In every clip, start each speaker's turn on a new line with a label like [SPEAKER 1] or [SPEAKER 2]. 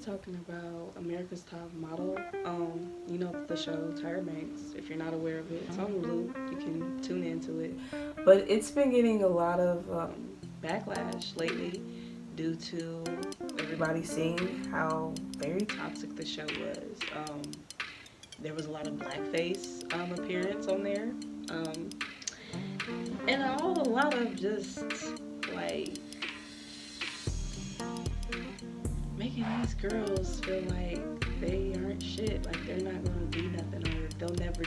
[SPEAKER 1] talking about America's Top Model. You know the show Tyra Banks. If you're not aware of it, it's on Hulu. You can tune into it. But it's been getting a lot of backlash lately due to everybody seeing how very toxic the show was. There was a lot of blackface appearance on there. Um, and a lot of just like making these girls feel like they aren't shit, like they're not gonna be nothing, or they'll never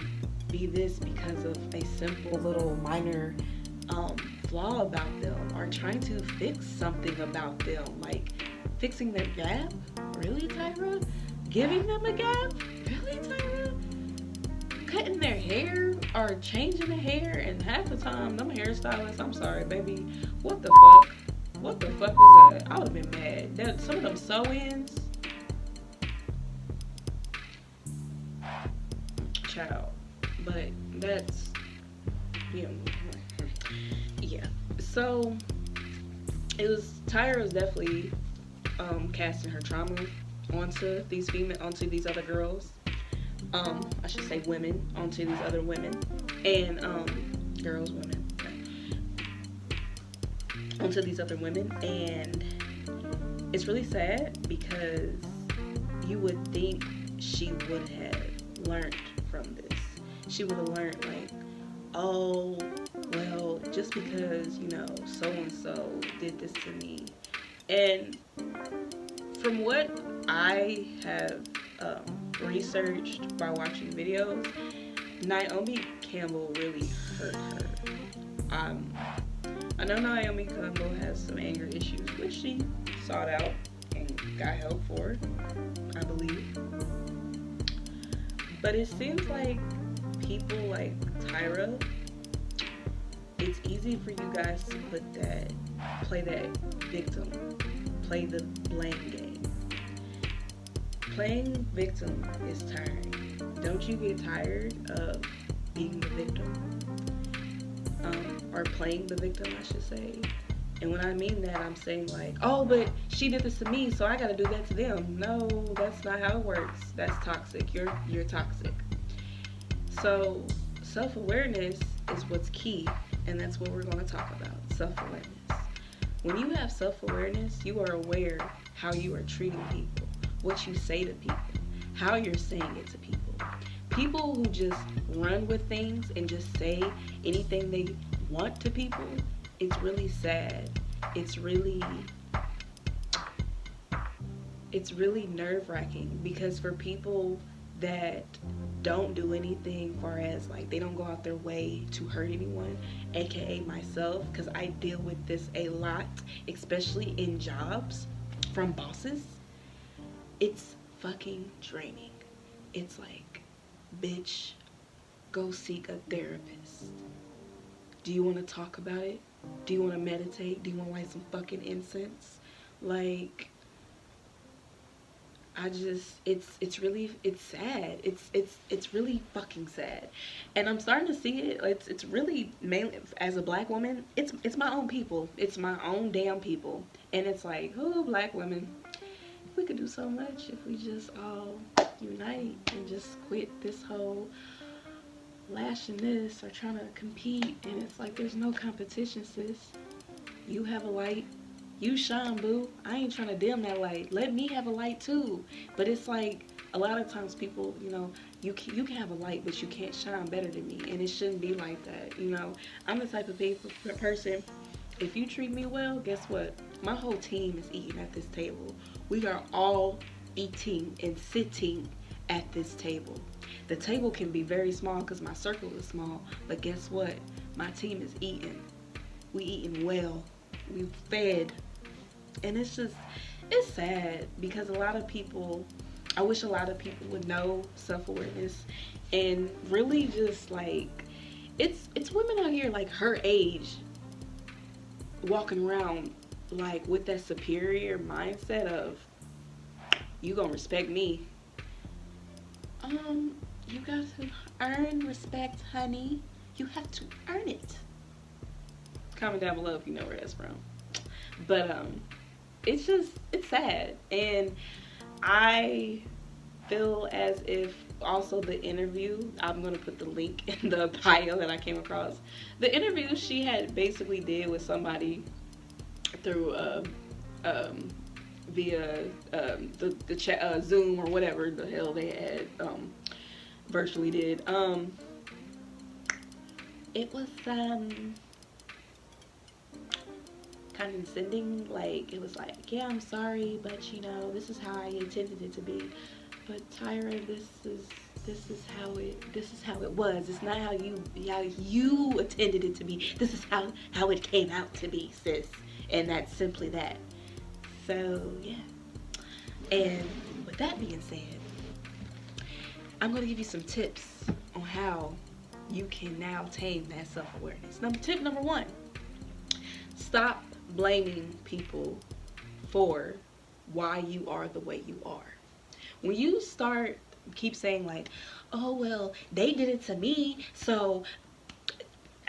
[SPEAKER 1] be this because of a simple little minor flaw about them, or trying to fix something about them, like fixing their gap. Really, Tyra? Giving them a gap? Really, Tyra? Cutting their hair or changing the hair, and half the time, them hairstylists, I'm sorry, baby, what the fuck? What the fuck was that? I would have been mad. Some of them sew-ins, child. But that's, you know, yeah. So it was, Tyra was definitely casting her trauma onto these other girls. I should say women, onto these other women, and girls, women, onto these other women, and it's really sad because you would think she would have learned from this. She would have learned, like, oh, well, just because, you know, so and so did this to me. And from what I have researched by watching videos, Naomi Campbell really hurt her. I know Naomi Campbell has some anger issues, which she sought out and got help for, I believe. But it seems like people like Tyra, it's easy for you guys to play that victim, play the blame game. Playing victim is tiring. Don't you get tired of being the victim? Or playing the victim, I should say. And when I mean that, I'm saying like, oh, but she did this to me, so I gotta do that to them. No, that's not how it works. That's toxic. You're toxic. So self-awareness is what's key, and that's what we're going to talk about. Self-awareness. When you have self-awareness, you are aware how you are treating people, what you say to people, how you're saying it to people. People who just run with things and just say anything they want to people, it's really sad. It's really nerve-wracking, because for people that don't do anything far as like they don't go out their way to hurt anyone, aka myself, because I deal with this a lot, especially in jobs from bosses, it's fucking draining. It's like, bitch, go seek a therapist. Do you want to talk about it? Do you want to meditate? Do you want to light some fucking incense? Like, it's really, it's sad. It's really fucking sad. And I'm starting to see it. It's really, mainly as a black woman, it's my own people. It's my own damn people. And it's like, oh, black women, we could do so much if we just all unite and just quit this whole lashing this or trying to compete. And it's like, there's no competition, sis. You have a light, you shine, boo. I ain't trying to dim that light. Let me have a light too. But it's like, a lot of times people, you know, you can have a light, but you can't shine better than me, and it shouldn't be like that. You know, I'm the type of person, if you treat me well, guess what, my whole team is eating at this table. We are all eating and sitting at this table. The table can be very small because my circle is small, but guess what, my team is eating. We eating well, we fed. And it's sad, because a lot of people, I wish a lot of people would know self-awareness and really just like, it's women out here like her age walking around like with that superior mindset of, you gonna respect me. You got to earn respect, honey. You have to earn it. Comment down below if you know where that's from. But it's sad. And I feel as if also the interview, I'm going to put the link in the bio that I came across. The interview she had basically did with somebody through um, via the chat, Zoom or whatever the hell they had virtually did. It was condescending. Like, it was like, yeah, I'm sorry, but you know, this is how I intended it to be. But Tyra, this is how it was. It's not how you intended it to be. This is how it came out to be, sis. And that's simply that. So yeah. And with that being said, I'm gonna give you some tips on how you can now tame that self-awareness. Tip number one: stop blaming people for why you are the way you are. When you keep saying like, oh well, they did it to me, so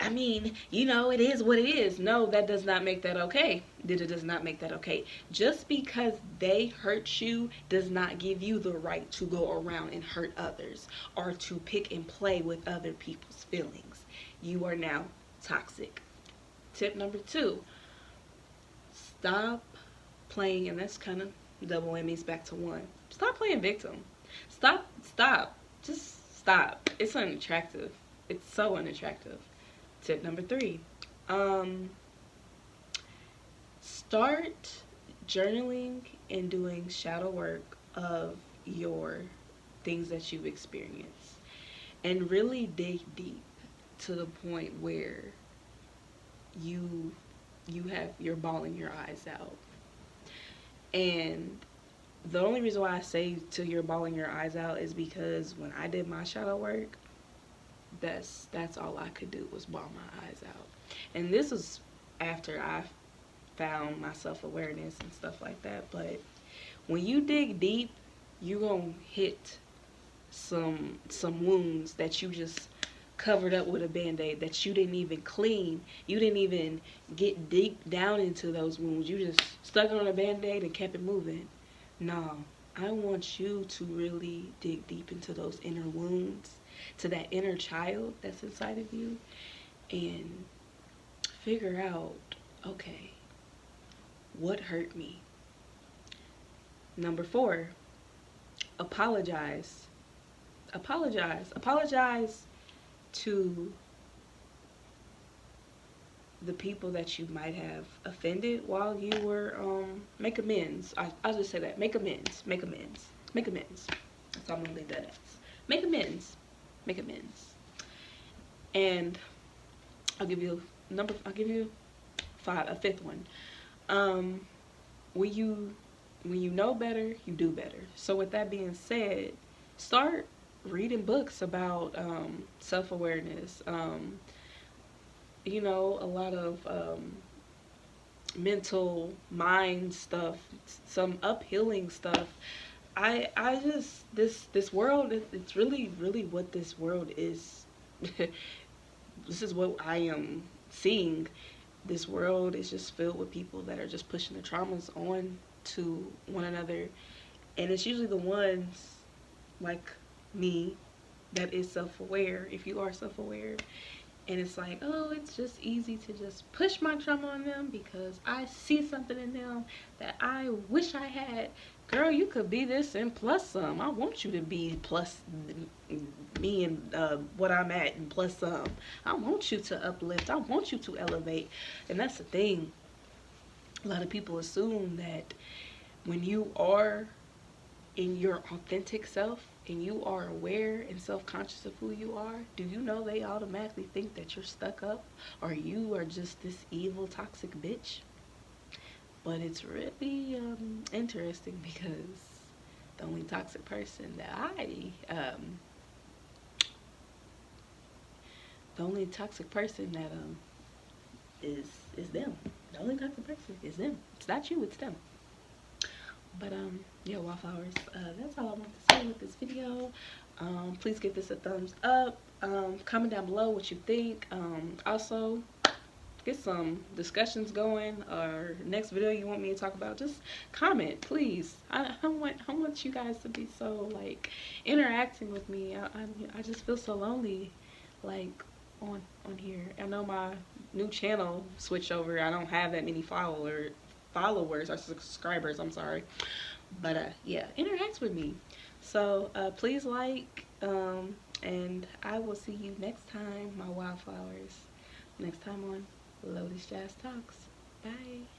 [SPEAKER 1] I mean, you know, it is what it is. No, that does not make that okay. It does not make that okay. Just because they hurt you does not give you the right to go around and hurt others or to pick and play with other people's feelings. You are now toxic. Tip number two: stop playing, and that's kind of double whammies back to one. Stop playing victim. Stop. Just stop. It's unattractive. It's so unattractive. Tip number three: start journaling and doing shadow work of your things that you've experienced, and really dig deep to the point where you're bawling your eyes out. And the only reason why I say till you're bawling your eyes out is because when I did my shadow work, that's all I could do was bawl my eyes out. And this was after I found my self-awareness and stuff like that. But when you dig deep, you're gonna hit some wounds that you just covered up with a band-aid, that you didn't even clean. You didn't even get deep down into those wounds. You just stuck it on a band-aid and kept it moving. No, I want you to really dig deep into those inner wounds, to that inner child that's inside of you, and figure out, okay, what hurt me? Number four: apologize. Apologize to the people that you might have offended while you were make amends. I'll just say that. Make amends. That's all I'm gonna leave that as. Make amends. And I'll give you a fifth one. When you know better, you do better. So with that being said, start reading books about self-awareness. You know, a lot of mental mind stuff, some uphealing stuff. I just, this world, it's really what this world is. This is what I am seeing. This world is just filled with people that are just pushing the traumas on to one another, and it's usually the ones like me that is self-aware. If you are self-aware, and it's like, oh, it's just easy to just push my trauma on them because I see something in them that I wish I had. Girl, you could be this and plus some. I want you to be plus me and what I'm at and plus some. I want you to uplift. I want you to elevate. And that's the thing. A lot of people assume that when you are in your authentic self and you are aware and self-conscious of who you are, do you know they automatically think that you're stuck up or you are just this evil, toxic bitch? But it's really interesting because the only toxic person that is them. The only toxic person is them. It's not you, it's them. But yeah, Wallflowers, that's all I want to say with this video. Please give this a thumbs up. Comment down below what you think. Also, get some discussions going, or next video you want me to talk about, just comment, please. I want you guys to be so like interacting with me. I just feel so lonely, like on here. I know my new channel switched over. I don't have that many followers or subscribers. I'm sorry, but yeah, interact with me. So please like, and I will see you next time, my wildflowers. Next time on Lotus Jazz Talks. Bye.